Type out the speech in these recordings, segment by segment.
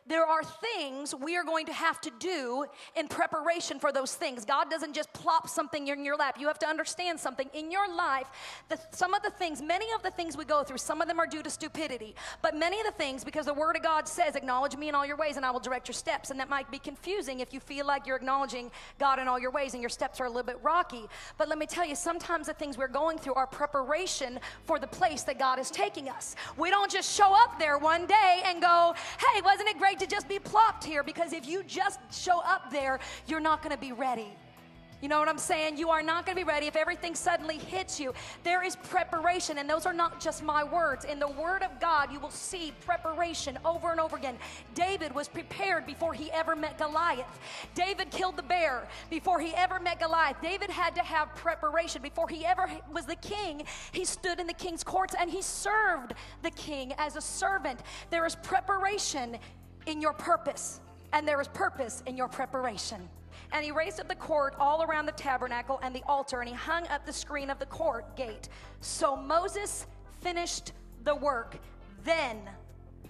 there are things we are going to have to do in preparation for those things. God doesn't just plop something in your lap. You have to understand something. In your life, some of the things, many of the things we go through, some of them are due to stupidity. But many of the things, because the Word of God says, acknowledge me in all your ways and I will direct your steps. And that might be confusing if you feel like you're acknowledging God in all your ways and your steps are a little bit rocky. But let me tell you, sometimes the things we're going through are preparation for the place that God is taking us. We don't just show up there one day and go, hey, wasn't it great to just be plopped here? Because if you just show up there, you're not going to be ready. You know what I'm saying? You are not going to be ready if everything suddenly hits you. There is preparation, and those are not just my words. In the Word of God, you will see preparation over and over again. David was prepared before he ever met Goliath. David killed the bear before he ever met Goliath. David had to have preparation. Before he ever was the king, he stood in the king's courts, and he served the king as a servant. There is preparation in your purpose, and there is purpose in your preparation. And he raised up the court all around the tabernacle and the altar, and he hung up the screen of the court gate. So Moses finished the work. Then,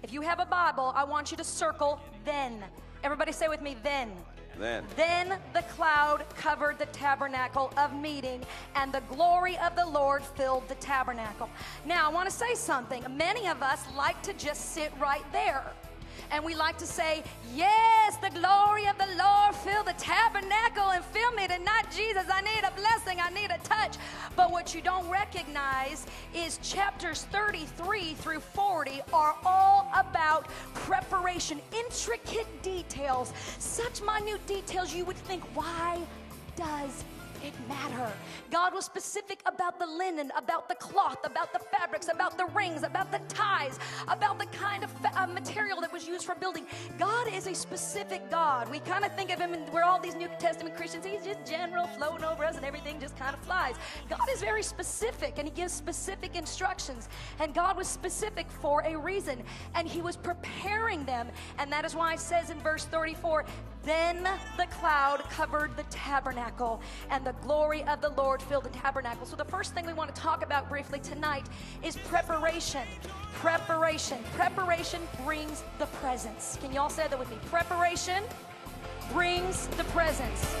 if you have a Bible, I want you to circle then. Everybody say with me, then. Then the cloud covered the tabernacle of meeting, and the glory of the Lord filled the tabernacle. Now, I want to say something. Many of us like to just sit right there. And we like to say, yes, the glory of the Lord fill the tabernacle and fill me tonight, Jesus. I need a blessing. I need a touch. But what you don't recognize is chapters 33 through 40 are all about preparation, intricate details, such minute details you would think, why does it matter? God was specific about the linen, about the cloth, about the fabrics, about the rings, about the ties, about the kind of material that was used for building. God is a specific God. We kind of think of him, and we're all these New Testament Christians. He's just general, floating over us, and everything just kind of flies. God is very specific, and he gives specific instructions. And God was specific for a reason, and he was preparing them. And that is why it says in verse 34, then the cloud covered the tabernacle, and the glory of the Lord filled the tabernacle. So the first thing we want to talk about briefly tonight is preparation. Preparation. Preparation brings the presence. Can you all say that with me? Preparation brings the presence.